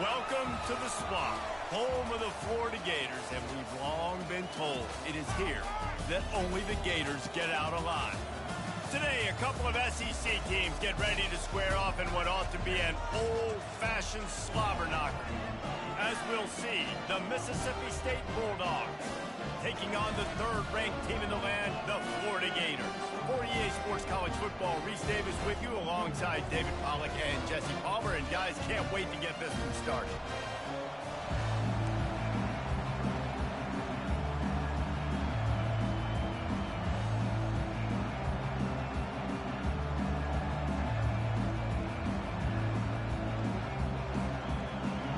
Welcome to the Swamp, home of the Florida Gators, and we've long been told it is here that only the Gators get out alive. Today, a couple of SEC teams get ready to square off in what ought to be an old-fashioned slobber knocker. As we'll see, the Mississippi State Bulldogs taking on the third-ranked team in the land, the Florida Gators. For EA Sports College Football, Reese Davis with you alongside David Pollack and Jesse Palmer. And guys, can't wait to get this one started.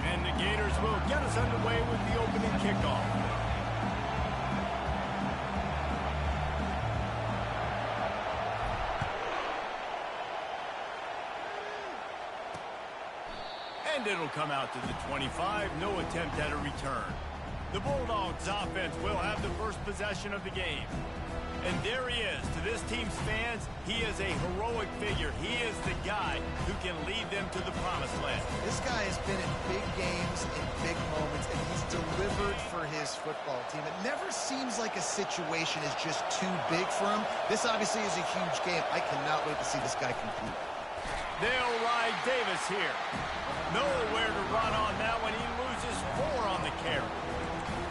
And the Gators will get us underway with the opening kickoff. And it'll come out to the 25, no attempt at a return. The Bulldogs offense will have the first possession of the game. And there he is. To this team's fans, he is a heroic figure. He is the guy who can lead them to the promised land. This guy has been in big games, in big moments, and he's delivered for his football team. It never seems like a situation is just too big for him. This obviously is a huge game. I cannot wait to see this guy compete. They'll ride Davis here. Nowhere to run on that when he loses 4 on the carry.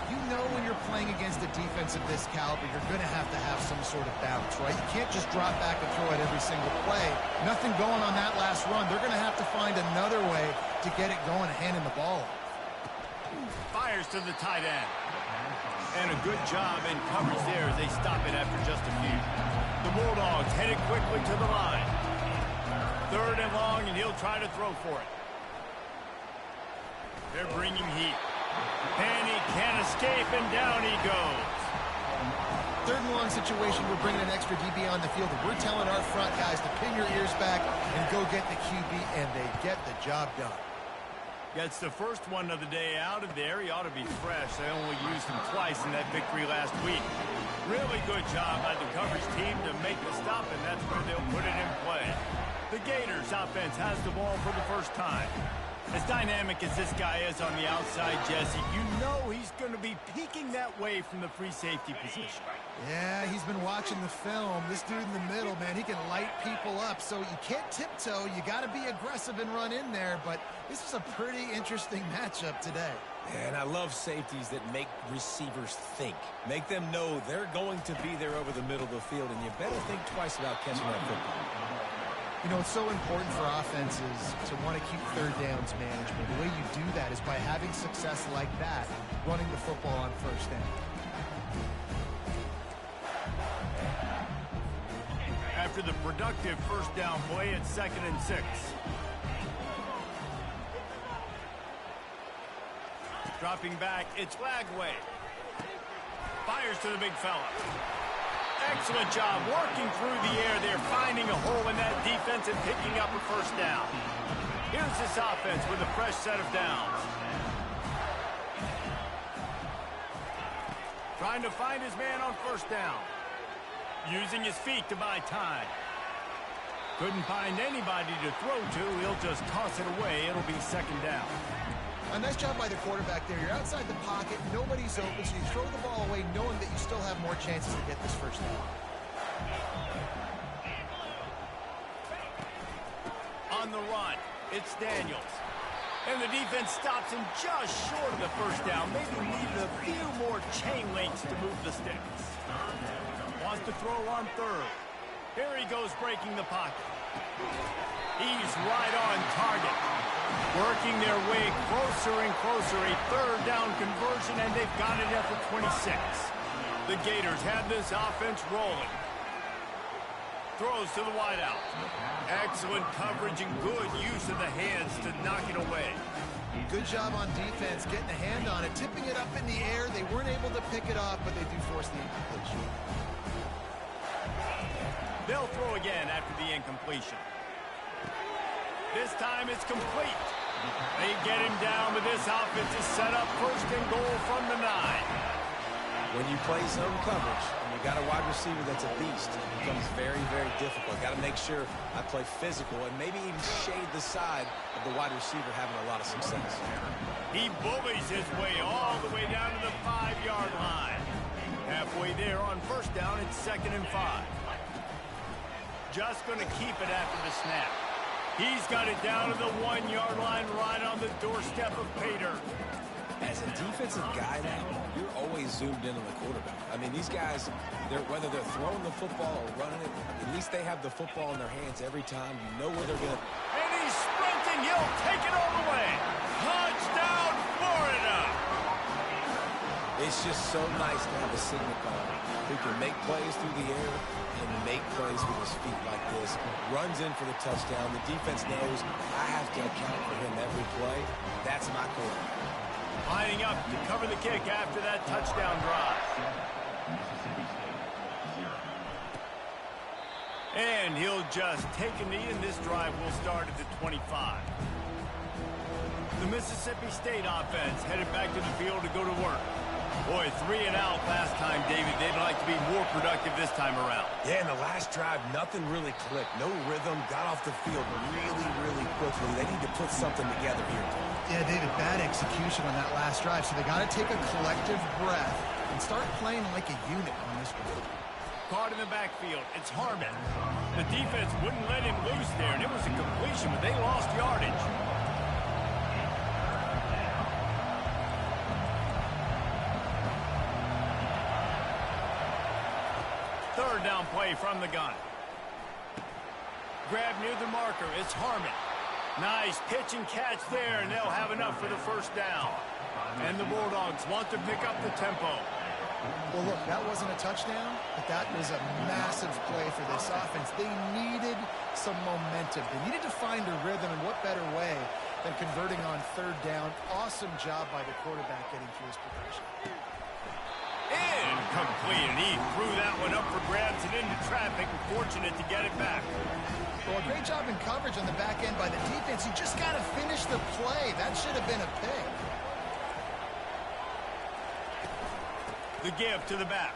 You know when you're playing against a defense of this caliber, you're going to have some sort of bounce, right? You can't just drop back and throw it every single play. Nothing going on that last run. They're going to have to find another way to get it going and handing the ball off. Fires to the tight end. And a good job in coverage there as they stop it after just a few. The Bulldogs headed quickly to the line. 3rd and long, and he'll try to throw for it. They're bringing heat. And he can't escape, and down he goes. 3rd and long situation, we're bringing an extra DB on the field, and we're telling our front guys to pin your ears back and go get the QB, and they get the job done. Gets the first one of the day out of there. He ought to be fresh. They only used him twice in that victory last week. Really good job by the coverage team to make the stop, and that's where they'll put it in play. The Gators offense has the ball for the first time. As dynamic as this guy is on the outside, Jesse, you know he's going to be peeking that way from the free safety position. Yeah, he's been watching the film. This dude in the middle, man, he can light people up. So you can't tiptoe. You got to be aggressive and run in there. But this is a pretty interesting matchup today. And I love safeties that make receivers think. Make them know they're going to be there over the middle of the field, and you better think twice about catching that football. You know, it's so important for offenses to want to keep 3rd downs management. The way you do that is by having success like that, running the football on 1st down. After the productive 1st down play, it's 2nd and 6. Dropping back, it's Lagway. Fires to the big fella. Excellent job working through the air. They're finding a hole in that defense and picking up a 1st down. Here's this offense with a fresh set of downs. Trying to find his man on 1st down. Using his feet to buy time. Couldn't find anybody to throw to. He'll just toss it away. It'll be 2nd down. A nice job by the quarterback there. You're outside the pocket. Nobody's open, so you throw the ball away knowing that you still have more chances to get this 1st down. On the run, it's Daniels. And the defense stops him just short of the 1st down. Maybe needed a few more chain links to move the sticks. Wants to throw on 3rd. Here he goes breaking the pocket. He's right on target. Working their way closer and closer. A 3rd down conversion, and they've got it at the 26. The Gators have this offense rolling. Throws to the wideout. Excellent coverage and good use of the hands to knock it away. Good job on defense, getting a hand on it, tipping it up in the air. They weren't able to pick it off, but they do force the incompletion. They'll throw again after the incompletion. This time it's complete. They get him down, but this offense is set up 1st and goal from the 9. When you play zone coverage and you got a wide receiver that's a beast, it becomes very, very difficult. Got to make sure I play physical and maybe even shade the side of the wide receiver having a lot of success. He bullies his way all the way down to the 5-yard line. Halfway there on first down, it's 2nd and 5. Just going to keep it after the snap. He's got it down to the 1-yard line right on the doorstep of Pater. As a defensive guy now, you're always zoomed in on the quarterback. I mean, these guys, whether they're throwing the football or running it, at least they have the football in their hands every time. You know where they're going to... And he's sprinting. He'll take it all the way. Touchdown, Florida! It's just so nice to have a signal caller who can make plays through the air and make plays with his feet like this. Runs in for the touchdown. The defense knows I have to account for him every play. That's my quarterback. Lining up to cover the kick after that touchdown drive. And he'll just take a knee, and this drive will start at the 25. The Mississippi State offense headed back to the field to go to work. Boy, 3 and out last time, David. They'd like to be more productive this time around. Yeah, in the last drive, nothing really clicked. No rhythm. Got off the field really, really quickly. They need to put something together here. Yeah, David, bad execution on that last drive, so they got to take a collective breath and start playing like a unit on this one. Caught in the backfield. It's Harmon. The defense wouldn't let him loose there, and it was a completion, but they lost yardage. Third down play from the gun. Grab near the marker. It's Harmon. Nice pitch and catch there, and they'll have enough for the first down. And the Bulldogs want to pick up the tempo. Well, look, that wasn't a touchdown, but that was a massive play for this offense. They needed some momentum. They needed to find a rhythm, and what better way than converting on third down. Awesome job by the quarterback getting through his progression. Incomplete, and he threw that one up for grabs and into traffic, and fortunate to get it back. Well, a great job in coverage on the back end by the defense. You just got to finish the play. That should have been a pick. The give to the back.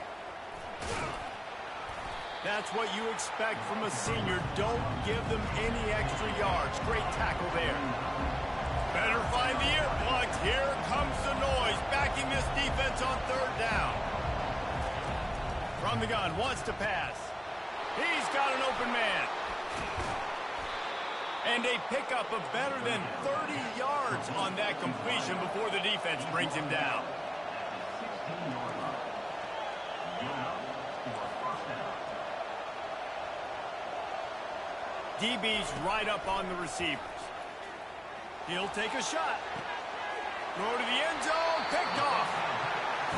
That's what you expect from a senior. Don't give them any extra yards. Great tackle there. Better find the earplugs. Here comes the noise, backing this defense on third down. From the gun, wants to pass. He's got an open man. And a pickup of better than 30 yards on that completion before the defense brings him down. DB's right up on the receivers. He'll take a shot. Throw to the end zone, picked off.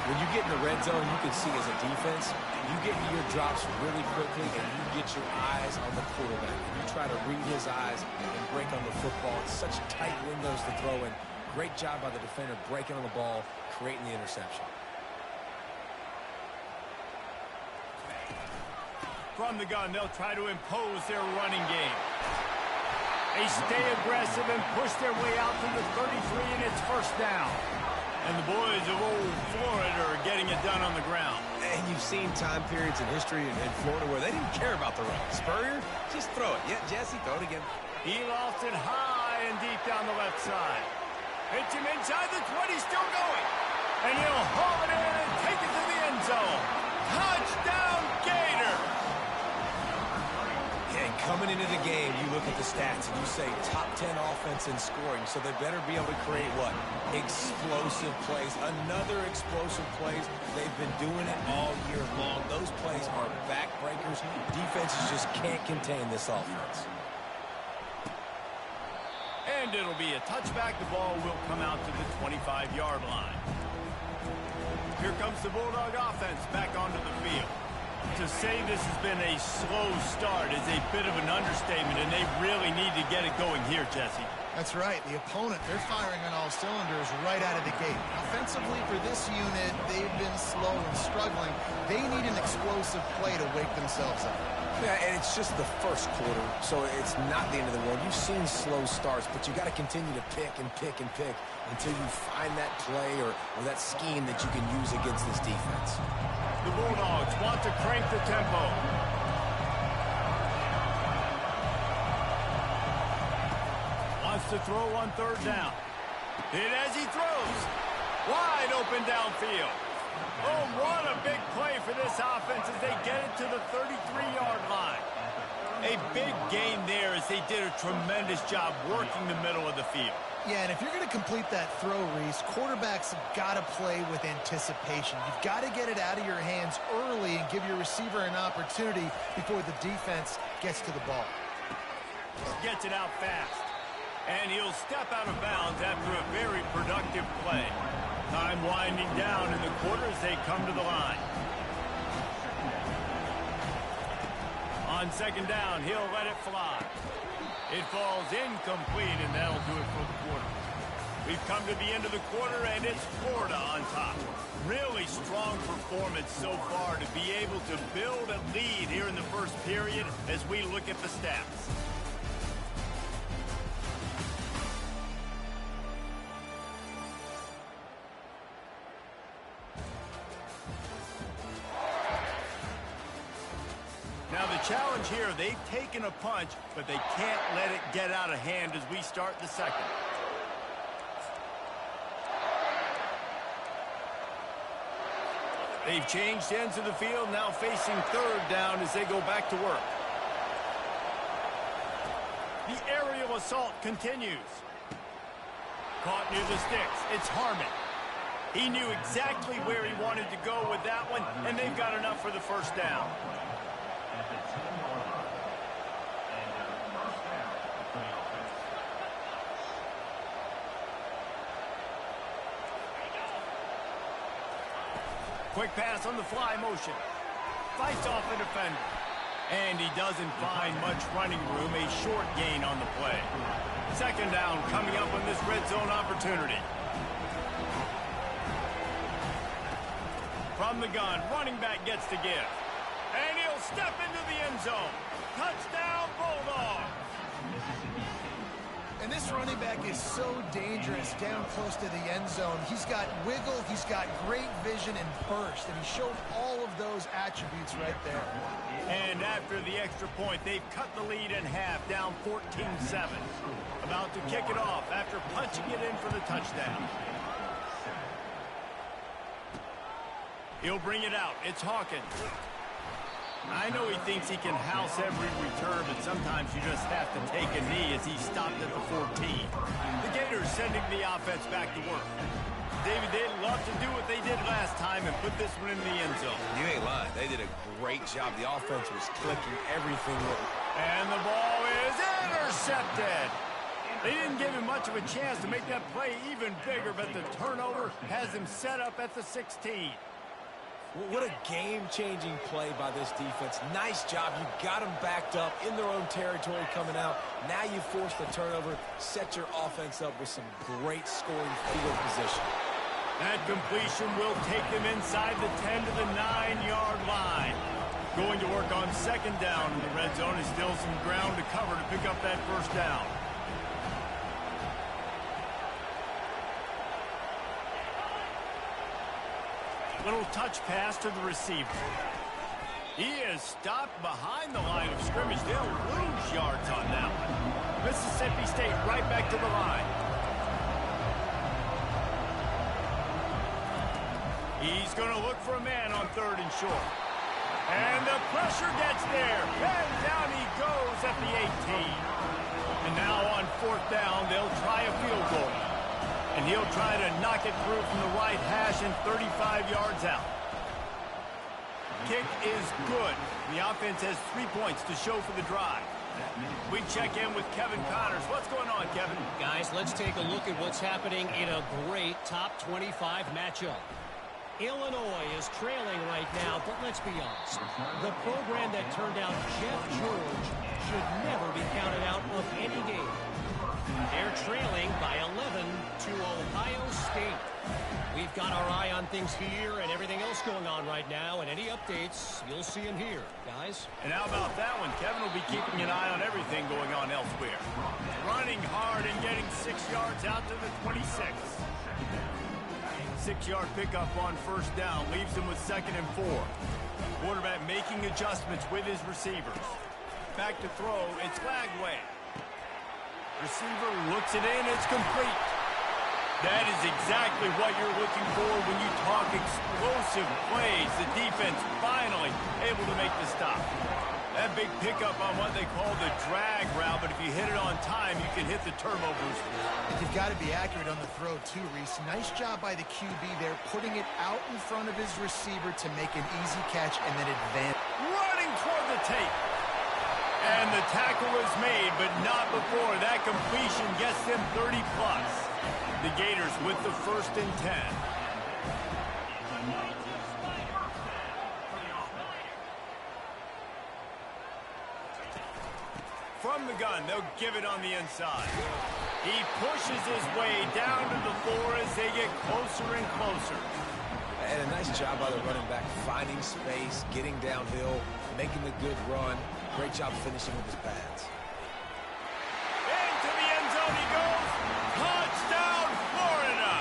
When you get in the red zone, you can see as a defense, you get your drops really quickly and you get your eyes on the quarterback. And you try to read his eyes and break on the football. It's such tight windows to throw in. Great job by the defender breaking on the ball, creating the interception. From the gun, they'll try to impose their running game. They stay aggressive and push their way out to the 33, and it's first down. And the boys of old Florida are getting it done on the ground. And you've seen time periods in history in Florida where they didn't care about the run. Spurrier, just throw it. Yeah, Jesse, throw it again. He lost it high and deep down the left side. Hits him inside the 20, still going. And he'll haul it in and take it to the end zone. Touchdown, Gator! And coming into the game, you look at the stats and you say top 10 offense in scoring, so they better be able to create what? Explosive plays. Another explosive plays. They've been doing it all year long. Those plays are backbreakers. Defenses just can't contain this offense. And it'll be a touchback. The ball will come out to the 25-yard line. Here comes the Bulldog offense back onto the field. To say this has been a slow start is a bit of an understatement, and they really need to get it going here, Jesse. That's right. The opponent, they're firing on all cylinders right out of the gate. Offensively, for this unit, they've been slow slow and struggling. They need an explosive play to wake themselves up. Yeah, and it's just the first quarter, so it's not the end of the world. You've seen slow starts, but you got to continue to pick and pick and pick until you find that play or that scheme that you can use against this defense. The Bulldogs want to crank the tempo. Wants to throw on third down. Hit as he throws. Wide open downfield. Oh, what a big play for this offense as they get it to the 33-yard line. A big gain there as they did a tremendous job working the middle of the field. Yeah, and if you're going to complete that throw, Reese, quarterbacks have got to play with anticipation. You've got to get it out of your hands early and give your receiver an opportunity before the defense gets to the ball. Gets it out fast. And he'll step out of bounds after a very productive play. Time winding down in the quarter as they come to the line. On second down, he'll let it fly. It falls incomplete, and that'll do it for the quarter. We've come to the end of the quarter, and it's Florida on top. Really strong performance so far to be able to build a lead here in the first period as we look at the stats. Now the challenge here, they've taken a punch, but they can't let it get out of hand as we start the second. They've changed ends of the field, now facing third down as they go back to work. The aerial assault continues. Caught near the sticks. It's Harmon. He knew exactly where he wanted to go with that one, and they've got enough for the first down. Quick pass on the fly motion. Fights off the defender. And he doesn't find much running room. A short gain on the play. Second down coming up on this red zone opportunity. From the gun, running back gets to give. And he'll step into the end zone. Touchdown, Bulldogs! And this running back is so dangerous down close to the end zone. He's got wiggle, he's got great vision and burst, and he showed all of those attributes right there. And after the extra point, they've cut the lead in half, down 14-7. About to kick it off after punching it in for the touchdown. He'll bring it out. It's Hawkins. I know he thinks he can house every return, but sometimes you just have to take a knee as he stopped at the 14. The Gators sending the offense back to work. David, they'd love to do what they did last time and put this one in the end zone. You ain't lying. They did a great job. The offense was clicking, everything. And the ball is intercepted. They didn't give him much of a chance to make that play even bigger, but the turnover has him set up at the 16. What a game-changing play by this defense. Nice job. You got them backed up in their own territory coming out. Now you force the turnover, set your offense up with some great scoring field position. That completion will take them inside the 10 to the 9-yard line. Going to work on second down in the red zone is still some ground to cover to pick up that first down. Little touch pass to the receiver. He is stopped behind the line of scrimmage. They'll lose yards on that one. Mississippi State right back to the line. He's going to look for a man on third and short. And the pressure gets there. And down he goes at the 18. And now on fourth down, they'll try a field goal. And he'll try to knock it through from the right hash and 35 yards out. Kick is good. The offense has 3 points to show for the drive. We check in with Kevin Connors. What's going on, Kevin? Guys, let's take a look at what's happening in a great top 25 matchup. Illinois is trailing right now, but let's be honest. The program that turned out Jeff George should never be counted out of any game. They're trailing by 11 to Ohio State. We've got our eye on things here and everything else going on right now, and any updates, you'll see them here, guys. And how about that one? Kevin will be keeping an eye on everything going on elsewhere. Running hard and getting 6 yards out to the 26. 6-yard pickup on first down leaves him with 2nd and 4. Quarterback making adjustments with his receivers. Back to throw, it's Lagway. Receiver looks it in, it's complete. That is exactly what you're looking for when you talk explosive plays. The defense finally able to make the stop. That big pickup on what they call the drag route, but if you hit it on time, you can hit the turbo booster. You've got to be accurate on the throw, too, Reese. Nice job by the QB there, putting it out in front of his receiver to make an easy catch and then advance. Running toward the tape. And the tackle is made, but not before that completion gets them 30-plus. The Gators with the 1st and 10. From the gun, they'll give it on the inside. He pushes his way down to the floor as they get closer and closer. And a nice job by the running back, finding space, getting downhill, making the good run. Great job finishing with his pads. Into the end zone he goes. Touchdown, Florida!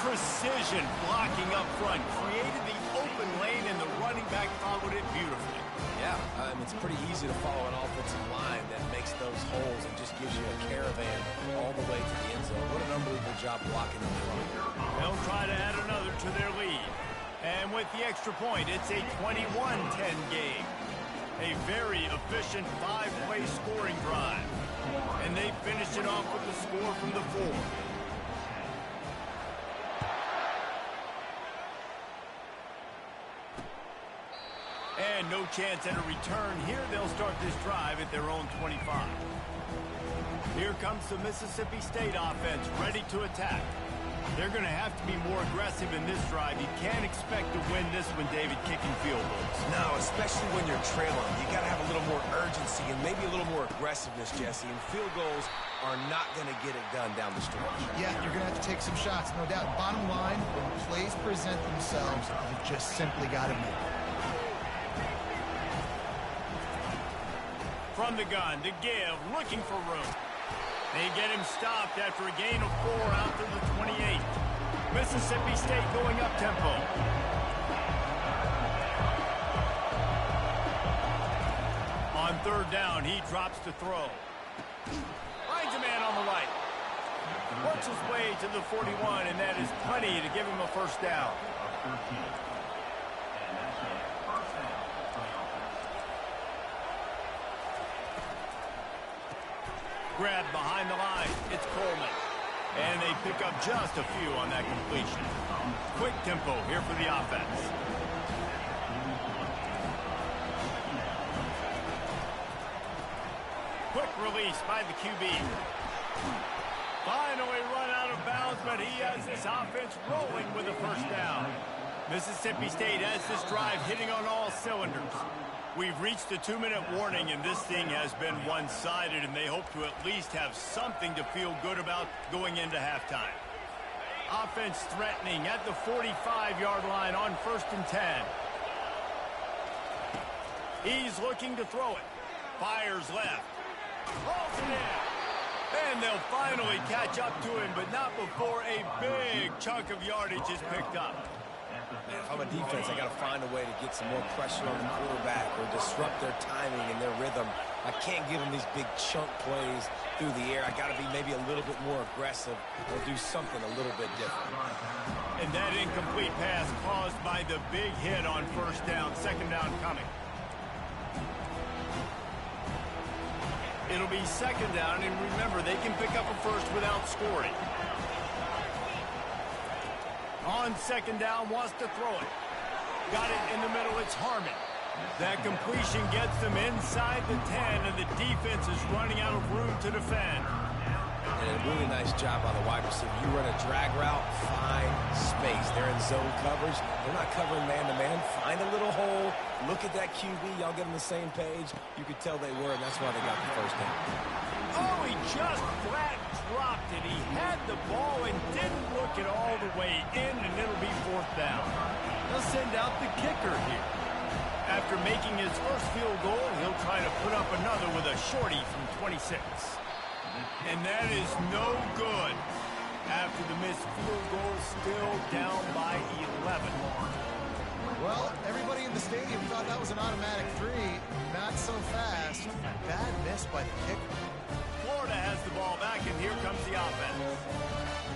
Precision blocking up front created the open lane, and the running back followed it beautifully. Yeah, it's pretty easy to follow an offensive line that makes those holes and just gives you a caravan all the way to the end zone. What an unbelievable job blocking up front. They'll try to add another to their lead. And with the extra point, it's a 21-10 game. A very efficient 5-play scoring drive. And they finish it off with the score from the 4. And no chance at a return here. They'll start this drive at their own 25. Here comes the Mississippi State offense ready to attack. They're going to have to be more aggressive in this drive. You can't expect to win this one, David, kicking field goals. No, especially when you're trailing. You got to have a little more urgency and maybe a little more aggressiveness, Jesse. And field goals are not going to get it done down the stretch. Yeah, you're going to have to take some shots, no doubt. Bottom line, when plays present themselves, you just simply got to make it. From the gun, to give, looking for room. They get him stopped after a gain of 4 out to the 28. Mississippi State going up tempo. On 3rd down, he drops to throw. Finds a man on the right. Works his way to the 41, and that is plenty to give him a 1st down. Grabbed behind the line. It's Coleman. And they pick up just a few on that completion. Quick tempo here for the offense. Quick release by the QB. Finally run out of bounds, but he has this offense rolling with a 1st down. Mississippi State has this drive hitting on all cylinders. We've reached the 2-minute warning, and this thing has been one-sided, and they hope to at least have something to feel good about going into halftime. Offense threatening at the 45-yard line on 1st and 10. He's looking to throw it. Fires left. Holds it in. And they'll finally catch up to him, but not before a big chunk of yardage is picked up. Man, if I'm a defense, I got to find a way to get some more pressure on the quarterback or disrupt their timing and their rhythm. I can't give them these big chunk plays through the air. I got to be maybe a little bit more aggressive or do something a little bit different. And that incomplete pass caused by the big hit on 1st down. 2nd down coming. It'll be 2nd down, and remember, they can pick up a 1st without scoring. On 2nd down, wants to throw it. Got it in the middle, it's Harmon. That completion gets them inside the 10, and the defense is running out of room to defend. And a really nice job by the wide receiver. You run a drag route, find space. They're in zone coverage. They're not covering man-to-man. Find a little hole. Look at that QB. Y'all get on the same page. You could tell they were, and that's why they got the 1st down. Oh, he just flat dropped it. He had the ball and didn't look it all the way in, and it'll be fourth down. They'll send out the kicker here. After making his first field goal, he'll try to put up another with a shorty from 26. And that is no good. After the missed field goal, still down by 11. Well, everybody in the stadium thought that was an automatic 3. Not so fast. Bad miss by the kicker. Florida has the ball back, and here comes the offense.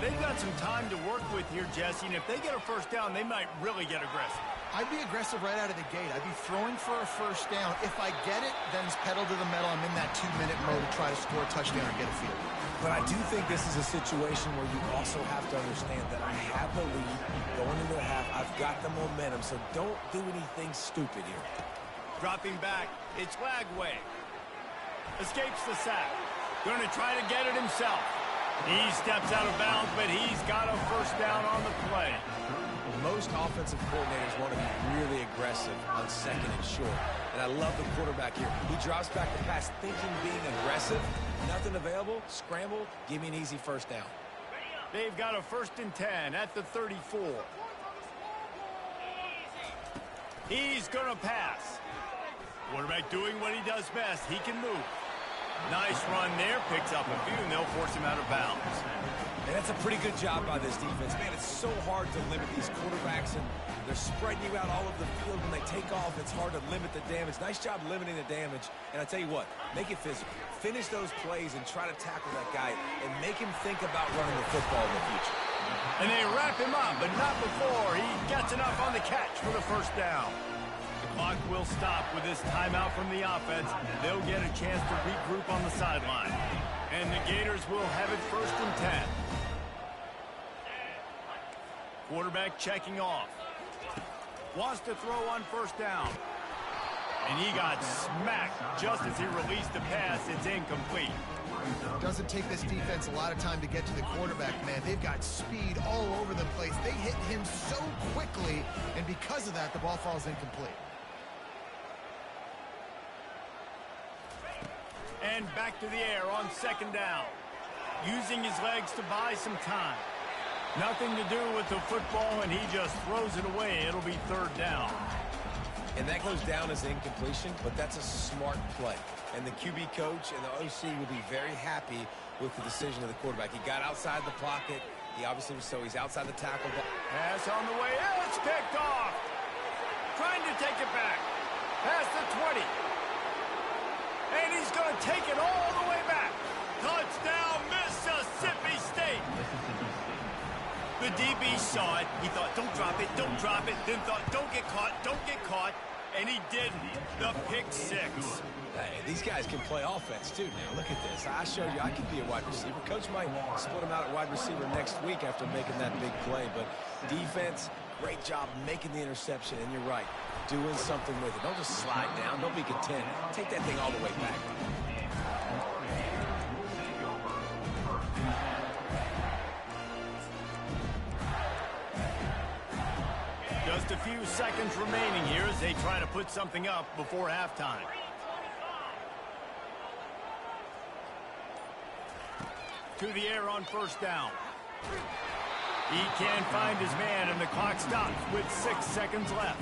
They've got some time to work with here, Jesse, and if they get a first down, they might really get aggressive. I'd be aggressive right out of the gate. I'd be throwing for a first down. If I get it, then it's pedal to the metal. I'm in that 2-minute mode to try to score a touchdown or get a field. But I do think this is a situation where you also have to understand that I have the lead going into the half. I've got the momentum, so don't do anything stupid here. Dropping back, it's Lagway. Escapes the sack. Going to try to get it himself. He steps out of bounds, but he's got a first down on the play. Most offensive coordinators want to be really aggressive on second and short. And I love the quarterback here. He drops back the pass thinking being aggressive. Nothing available, scramble, give me an easy first down. They've got a 1st and 10 at the 34. He's going to pass. Quarterback doing what he does best. He can move. Nice run there. Picks up a few, and they'll force him out of bounds. And that's a pretty good job by this defense. Man, it's so hard to limit these quarterbacks, and they're spreading you out all over the field. When they take off, it's hard to limit the damage. Nice job limiting the damage. And I tell you what, make it physical. Finish those plays and try to tackle that guy and make him think about running the football in the future. And they wrap him up, but not before he gets enough on the catch for the first down. The clock will stop with this timeout from the offense. They'll get a chance to regroup on the sideline. And the Gators will have it 1st and 10. Quarterback checking off. Wants to throw on first down. And he got smacked just as he released the pass. It's incomplete. Doesn't take this defense a lot of time to get to the quarterback, man. They've got speed all over the place. They hit him so quickly, and because of that, the ball falls incomplete. And back to the air on 2nd down. Using his legs to buy some time. Nothing to do with the football, and he just throws it away. It'll be 3rd down. And that goes down as incompletion, but that's a smart play. And the QB coach and the OC will be very happy with the decision of the quarterback. He got outside the pocket. He obviously was, so he's outside the tackle. Pass on the way. It's picked off. Trying to take it back. Past the 20. And he's going to take it all the way back. Touchdown, Mississippi State. The DB saw it. He thought, don't drop it, don't drop it. Then thought, don't get caught. And he didn't. The pick 6. Hey, these guys can play offense, too. Now, look at this. I showed you I can be a wide receiver. Coach might split him out at wide receiver next week after making that big play. But defense, great job making the interception. And you're right, doing something with it. Don't just slide down. Don't be content. Take that thing all the way back. Just a few seconds remaining here as they try to put something up before halftime. To the air on first down. He can't find his man, and the clock stops with 6 seconds left.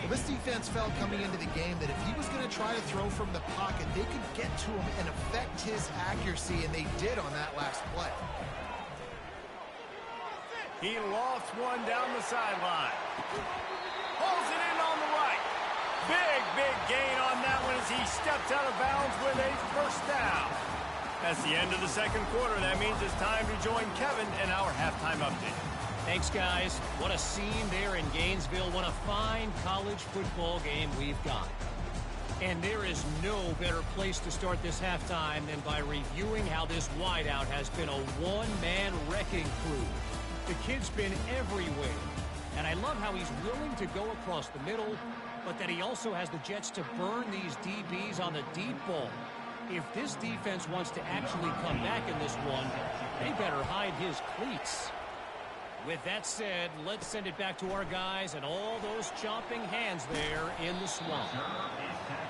Well, this defense felt coming into the game that if he was going to try to throw from the pocket, they could get to him and affect his accuracy, and they did on that last play. He lofts one down the sideline. Pulls it in on the right. Big gain on that one as he steps out of bounds with a first down. That's the end of the 2nd quarter. That means it's time to join Kevin in our halftime update. Thanks, guys. What a scene there in Gainesville. What a fine college football game we've got. And there is no better place to start this halftime than by reviewing how this wideout has been a one-man wrecking crew. The kid's been everywhere. And I love how he's willing to go across the middle, but that he also has the jets to burn these DBs on the deep ball. If this defense wants to actually come back in this one, they better hide his cleats. With that said, let's send it back to our guys and all those chomping hands there in the swamp.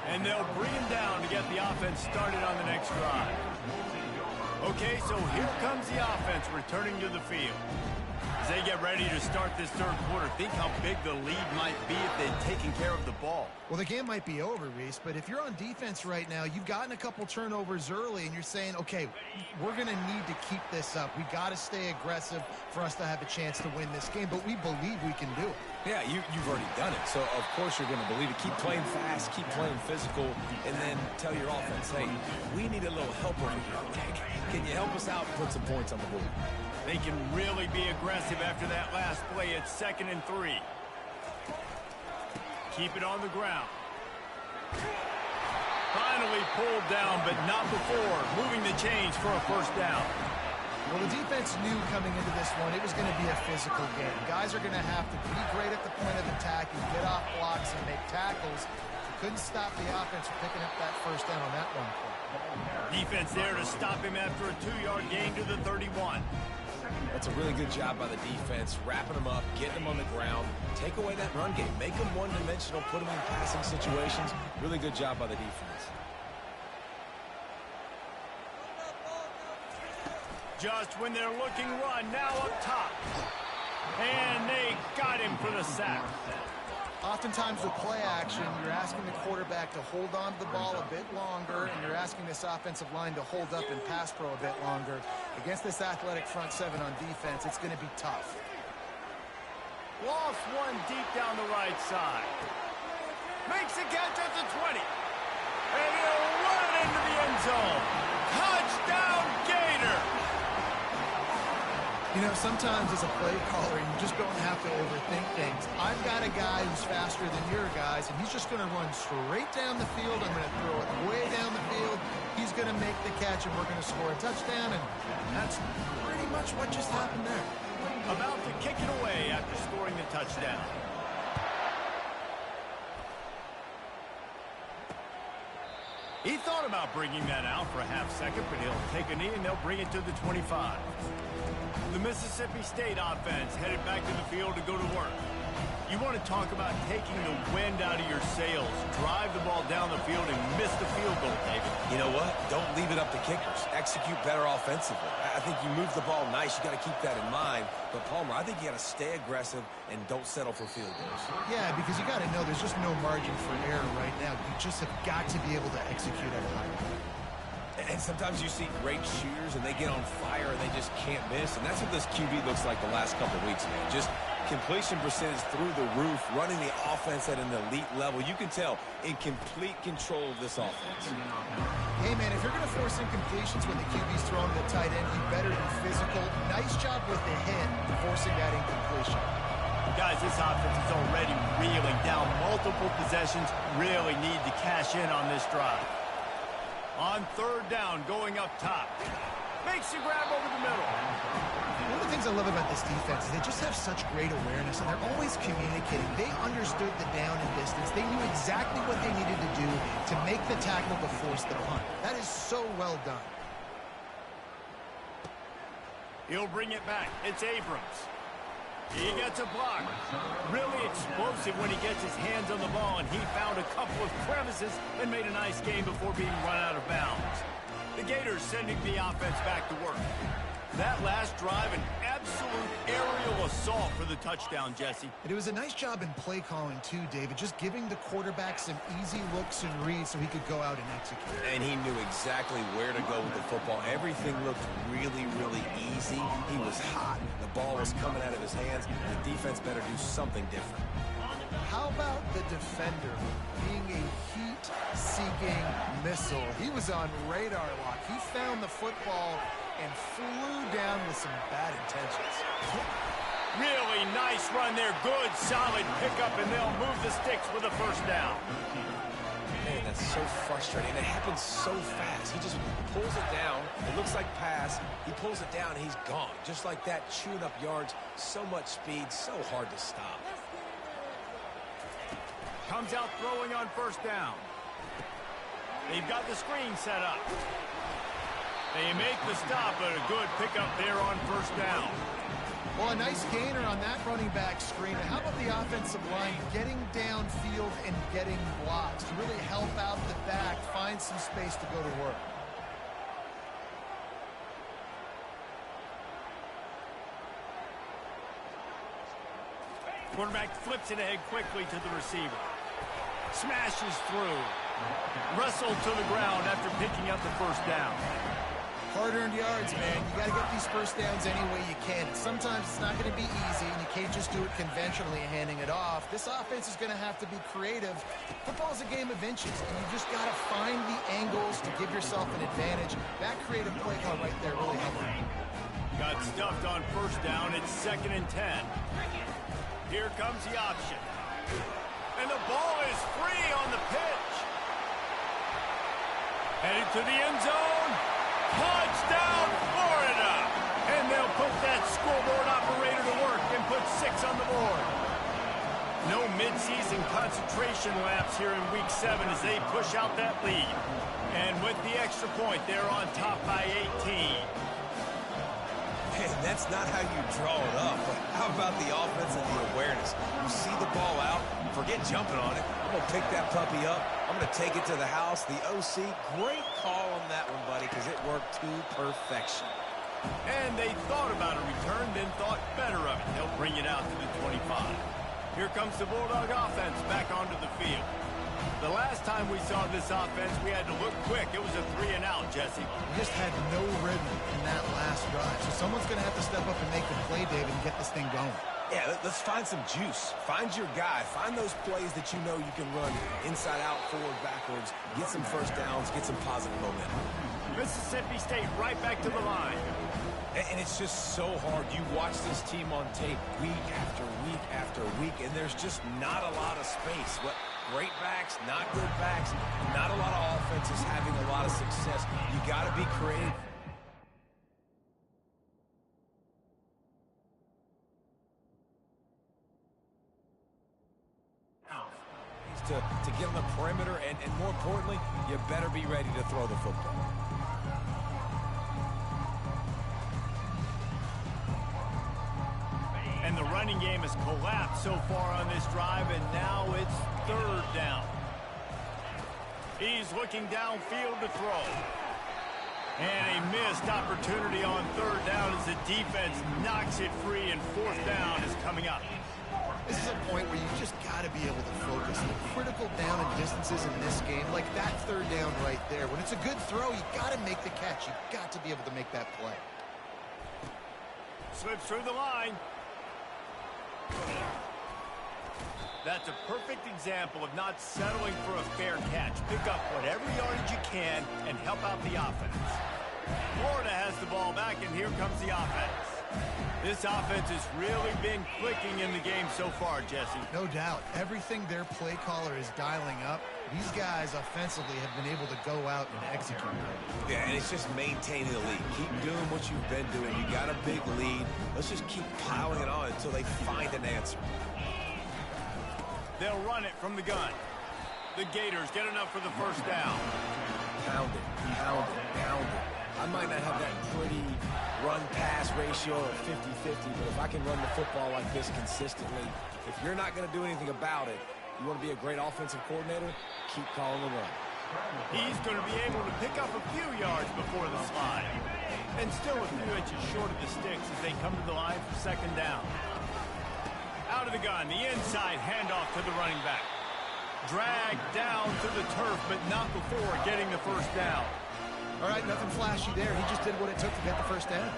And they'll bring him down to get the offense started on the next drive. Okay, so here comes the offense returning to the field. As they get ready to start this third quarter, think how big the lead might be if they'd taken care of the ball. Well, the game might be over, Reese, but if you're on defense right now, you've gotten a couple turnovers early, and you're saying, okay, we're going to need to keep this up. We got to stay aggressive for us to have a chance to win this game, but we believe we can do it. Yeah, you've already done it, so of course you're going to believe it. Keep playing fast, keep playing physical, and then tell your offense, hey, we need a little help over here. Can you help us out and put some points on the board? They can really be aggressive after that last play. It's 2nd and 3. Keep it on the ground. Finally pulled down, but not before. Moving the chains for a first down. Well, the defense knew coming into this one it was going to be a physical game. Guys are going to have to be great at the point of attack and get off blocks and make tackles. Couldn't stop the offense from picking up that first down on that one play. Defense there to stop him after a 2-yard gain to the 31. That's a really good job by the defense, wrapping them up, getting them on the ground, take away that run game, make them one-dimensional, put them in passing situations. Really good job by the defense. Just when they're looking run, now up top. And they got him for the sack. Oftentimes with play action, you're asking the quarterback to hold on to the ball a bit longer, and you're asking this offensive line to hold up and pass pro a bit longer. Against this athletic front seven on defense, it's going to be tough. Lost one deep down the right side. Makes a catch at the 20. And he'll run it into the end zone. Touchdown, Gator! You know, sometimes as a play caller, you just don't have to overthink things. I've got a guy who's faster than your guys, and he's just going to run straight down the field. I'm going to throw it way down the field. He's going to make the catch, and we're going to score a touchdown, and that's pretty much what just happened there. About to kick it away after scoring the touchdown. He thought about bringing that out for a half second, but he'll take a knee, and they'll bring it to the 25. The Mississippi State offense headed back to the field to go to work. You want to talk about taking the wind out of your sails. Drive the ball down the field and miss the field goal, David. You know what? Don't leave it up to kickers. Execute better offensively. I think you move the ball nice. You got to keep that in mind. But, Palmer, I think you got to stay aggressive and don't settle for field goals. Yeah, because you got to know there's just no margin for error right now. You just have got to be able to execute at a high level. And sometimes you see great shooters, and they get on fire, and they just can't miss. And that's what this QB looks like the last couple of weeks, man. Just completion percentage through the roof, running the offense at an elite level. You can tell in complete control of this offense. Hey, man, if you're going to force incompletions when the QB's throwing to the tight end, you better be physical. Nice job with the hit, forcing that incompletion. Guys, this offense is already reeling down multiple possessions. Really need to cash in on this drive. On third down, going up top. Makes you grab over the middle. One of the things I love about this defense is they just have such great awareness, and they're always communicating. They understood the down and distance. They knew exactly what they needed to do to make the tackle to force the punt. That is so well done. He'll bring it back. It's Abrams. He gets a block. Really explosive when he gets his hands on the ball, and he found a couple of crevices and made a nice game before being run out of bounds. The Gators sending the offense back to work. That last drive, an absolute aerial assault for the touchdown, Jesse. And it was a nice job in play calling, too, David, just giving the quarterback some easy looks and reads so he could go out and execute. And he knew exactly where to go with the football. Everything looked really, really easy. He was hot. The ball was coming out of his hands. The defense better do something different. How about the defender being a heat-seeking missile? He was on radar lock. He found the football and flew down with some bad intentions. Really nice run there. Good, solid pickup, and they'll move the sticks with a first down. Man, that's so frustrating. It happens so fast. He just pulls it down. It looks like pass. He pulls it down, and he's gone. Just like that, chewing up yards. So much speed, so hard to stop. Comes out throwing on first down. They've got the screen set up. They make the stop, but a good pickup there on first down. Well, a nice gainer on that running back screen. And how about the offensive line getting downfield and getting blocks to really help out the back, find some space to go to work? Quarterback flips it ahead quickly to the receiver. Smashes through. Wrestled to the ground after picking up the first down. Hard-earned yards, man. You got to get these first downs any way you can. Sometimes it's not going to be easy, and you can't just do it conventionally handing it off. This offense is going to have to be creative. Football's a game of inches, and you just got to find the angles to give yourself an advantage. That creative play call right there really helped. Got stuffed on first down. It's 2nd and 10. Here comes the option. And the ball is free on the pitch. Headed to the end zone. Touchdown, Florida! And they'll put that scoreboard operator to work and put 6 on the board. No midseason concentration laps here in Week 7 as they push out that lead. And with the extra point, they're on top by 18. Man, that's not how you draw it up. But how about the offense and the awareness? You see the ball out, forget jumping on it. I'm going to pick that puppy up. I'm going to take it to the house. The OC, great call on that one, buddy, because it worked to perfection. And they thought about a return, then thought better of it. They'll bring it out to the 25. Here comes the Bulldog offense back onto the field. The last time we saw this offense, we had to look quick. It was a 3-and-out, Jesse. We just had no rhythm in that last drive. So someone's going to have to step up and make the play, David, and get this thing going. Yeah, let's find some juice. Find your guy. Find those plays that you know you can run inside out, forward, backwards. Get some first downs. Get some positive momentum. Mississippi State right back to the line. And it's just so hard. You watch this team on tape week after week after week, and there's just not a lot of space. What great backs, not good backs, not a lot of offenses having a lot of success. You got to be creative. To get on the perimeter, and more importantly, you better be ready to throw the football. And the running game has collapsed so far on this drive, and now it's 3rd down. He's looking downfield to throw. And a missed opportunity on 3rd down as the defense knocks it free, and 4th down is coming up. This is a point where you just got to be able to focus. The critical down and distances in this game, like that 3rd down right there. When it's a good throw, you got to make the catch. You got to be able to make that play. Slips through the line. That's a perfect example of not settling for a fair catch. Pick up whatever yardage you can and help out the offense. Florida has the ball back, and here comes the offense. This offense has really been clicking in the game so far, Jesse. No doubt. Everything their play caller is dialing up, these guys offensively have been able to go out and execute. Yeah, and it's just maintaining the lead. Keep doing what you've been doing. You got a big lead. Let's just keep piling it on until they find an answer. They'll run it from the gun. The Gators get enough for the first down. Pound it, pound it, pound it. I might not have that pretty run-pass ratio of 50-50, but if I can run the football like this consistently, if you're not going to do anything about it, you want to be a great offensive coordinator, keep calling the run. He's going to be able to pick up a few yards before the slide. And still a few inches short of the sticks as they come to the line for 2nd down. Out of the gun, the inside handoff to the running back. Dragged down to the turf, but not before getting the first down. All right, nothing flashy there. He just did what it took to get the first down.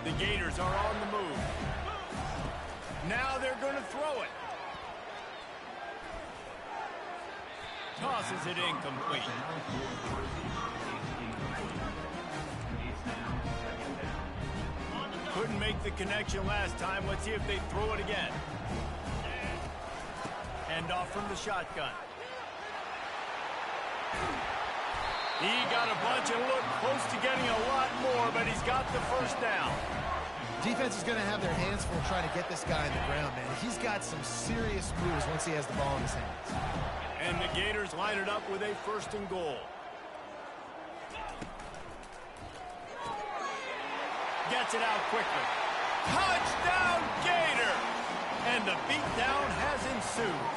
The Gators are on the move. Now they're going to throw it. Tosses it incomplete. Couldn't make the connection last time. Let's see if they throw it again. Hand off from the shotgun. He got a bunch and looked close to getting a lot more, but he's got the first down. Defense is going to have their hands full trying to get this guy on the ground, man. He's got some serious moves once he has the ball in his hands. And the Gators line it up with a 1st and goal. Gets it out quickly. Touchdown, Gator! And the beatdown has ensued.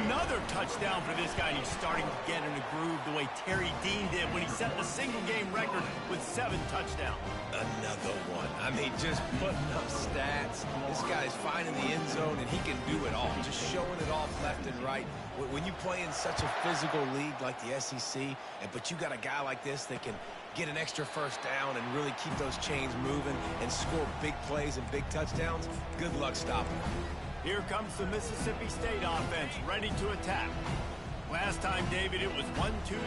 Another Another touchdown for this guy. He's starting to get in a groove the way Terry Dean did when he set the single-game record with 7 touchdowns. Another one. I mean, just putting up stats. This guy's finding the end zone, and he can do it all. Just showing it off left and right. When you play in such a physical league like the SEC, but you got a guy like this that can get an extra first down and really keep those chains moving and score big plays and big touchdowns, good luck stopping him. Here comes the Mississippi State offense, ready to attack. Last time, David, it was 1-2-3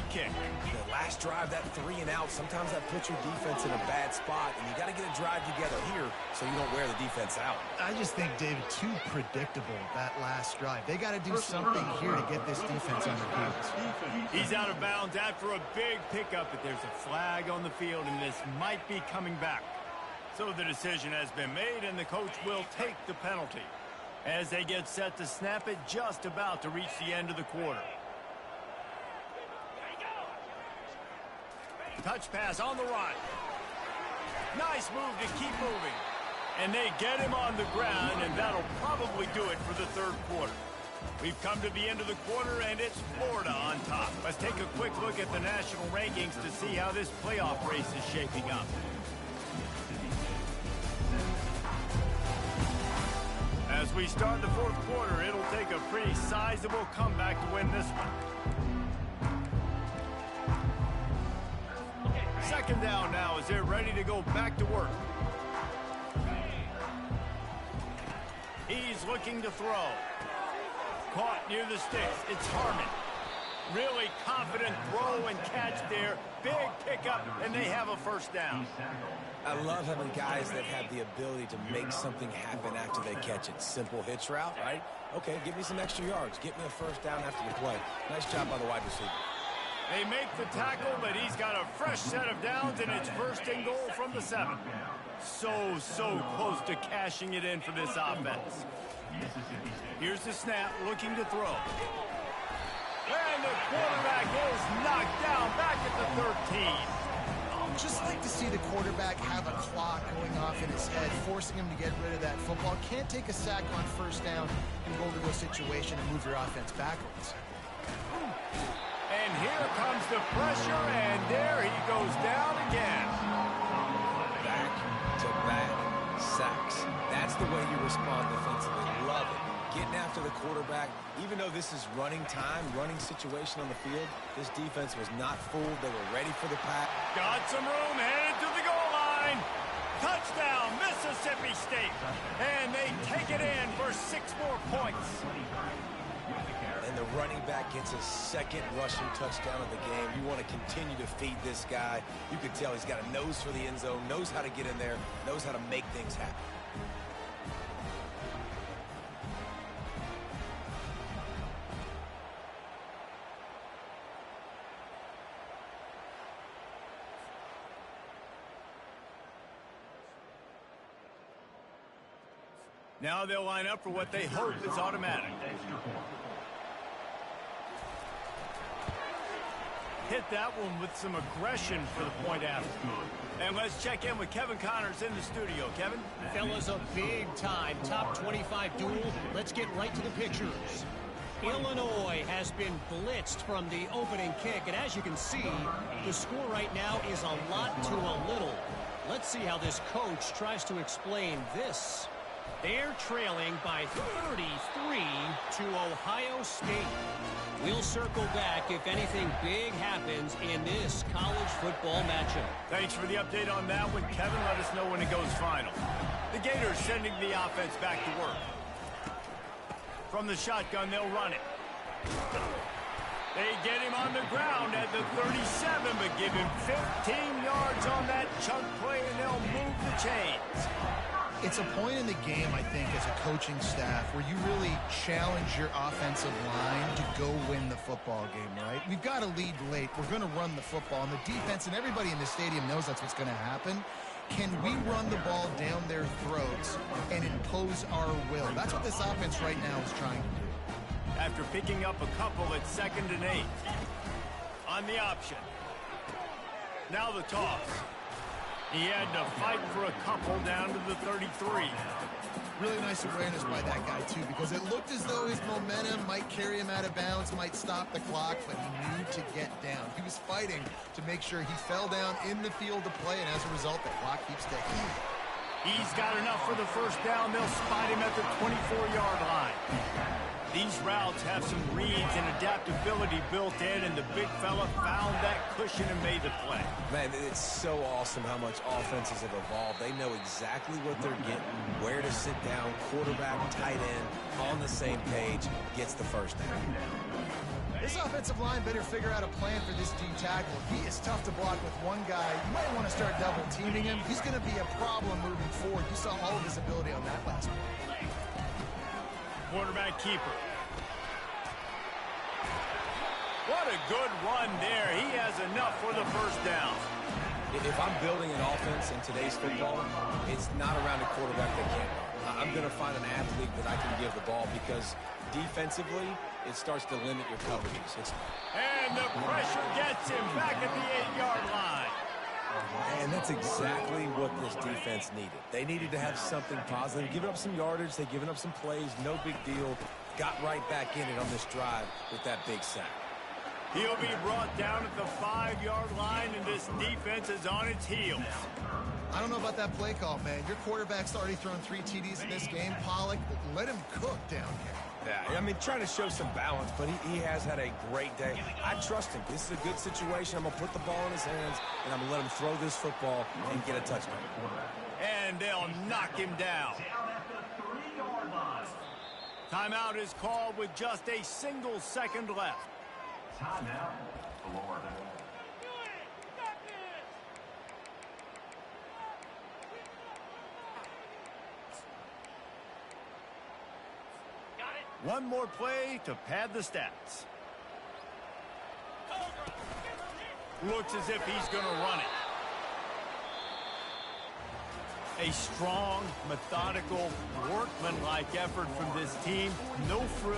kick. The last drive, that 3 and out, sometimes that puts your defense in a bad spot, and you got to get a drive together here so you don't wear the defense out. I just think, David, too predictable, that last drive. They got to do something here to get this defense on their heels. He's out of bounds after a big pickup, but there's a flag on the field, and this might be coming back. So the decision has been made, and the coach will take the penalty as they get set to snap it, just about to reach the end of the quarter. Touch pass on the run. Nice move to keep moving. And they get him on the ground, and that'll probably do it for the third quarter. We've come to the end of the quarter, and it's Florida on top. Let's take a quick look at the national rankings to see how this playoff race is shaping up. As we start the fourth quarter, it'll take a pretty sizable comeback to win this one. Second down now as they're ready to go back to work. He's looking to throw. Caught near the sticks. It's Harmon. Really confident throw and catch there. Big pickup, and they have a first down. I love having guys that have the ability to make something happen after they catch it. Simple hitch route, right? Okay, give me some extra yards. Get me a first down after the play. Nice job by the wide receiver. They make the tackle, but he's got a fresh set of downs, and it's first and goal from the 7. So close to cashing it in for this offense. Here's the snap, looking to throw. And the quarterback is knocked down back at the 13. Just like to see the quarterback have a clock going off in his head, forcing him to get rid of that football. Can't take a sack on first down and go to a situation and move your offense backwards. And here comes the pressure, and there he goes down again. Back-to-back sacks. That's the way you respond defensively. Love it. Getting after the quarterback, even though this is running time, running situation on the field, this defense was not fooled. They were ready for the pass. Got some room, headed to the goal line. Touchdown, Mississippi State. And they take it in for 6 more points. And the running back gets his second rushing touchdown of the game. You want to continue to feed this guy. You can tell he's got a nose for the end zone, knows how to get in there, knows how to make things happen. Now they'll line up for what they hope is automatic. Hit that one with some aggression for the point after. And let's check in with Kevin Connors in the studio. Kevin? Fellas, a big-time top 25 duel. Let's get right to the pictures. Illinois has been blitzed from the opening kick, and as you can see, the score right now is a lot to a little. Let's see how this coach tries to explain this. They're trailing by 33 to Ohio State. We'll circle back if anything big happens in this college football matchup. Thanks for the update on that one, Kevin. Let us know when it goes final. The Gators sending the offense back to work. From the shotgun, they'll run it. They get him on the ground at the 37, but give him 15 yards on that chunk play, and they'll move the chains. It's a point in the game, I think, as a coaching staff where you really challenge your offensive line to go win the football game, right? We've got to lead late. We're going to run the football, and the defense and everybody in the stadium knows that's what's going to happen. Can we run the ball down their throats and impose our will? That's what this offense right now is trying to do. After picking up a couple at 2nd and 8. On the option. Now the toss. He had to fight for a couple down to the 33. Really nice awareness by that guy, too, because it looked as though his momentum might carry him out of bounds, might stop the clock, but he knew to get down. He was fighting to make sure he fell down in the field to play, and as a result, the clock keeps ticking. He's got enough for the first down. They'll spot him at the 24-yard line. These routes have some reads and adaptability built in, and the big fella found that cushion and made the play. Man, it's so awesome how much offenses have evolved. They know exactly what they're getting, where to sit down, quarterback, tight end, on the same page, gets the first down. This offensive line better figure out a plan for this D tackle. He is tough to block with one guy. You might want to start double-teaming him. He's going to be a problem moving forward. You saw all of his ability on that last one. Quarterback keeper. What a good run there. He has enough for the first down. If I'm building an offense in today's football, it's not around a quarterback that can't run. I'm going to find an athlete that I can give the ball because defensively, it starts to limit your coverages. And the pressure gets him back at the 8-yard line. And that's exactly what this defense needed. They needed to have something positive. Giving up some yardage, they've given up some plays, no big deal. Got right back in it on this drive with that big sack. He'll be brought down at the 5-yard line, and this defense is on its heels. I don't know about that play call, man. Your quarterback's already thrown 3 TDs in this game, Pollock. Let him cook down here. Yeah, I mean, trying to show some balance, but he has had a great day. I trust him. This is a good situation. I'm going to put the ball in his hands, and I'm going to let him throw this football and get a touchdown. And they'll knock him down. Timeout is called with just a single second left. Timeout, Florida. One more play to pad the stats. Looks as if he's going to run it. A strong, methodical, workmanlike effort from this team. No frill.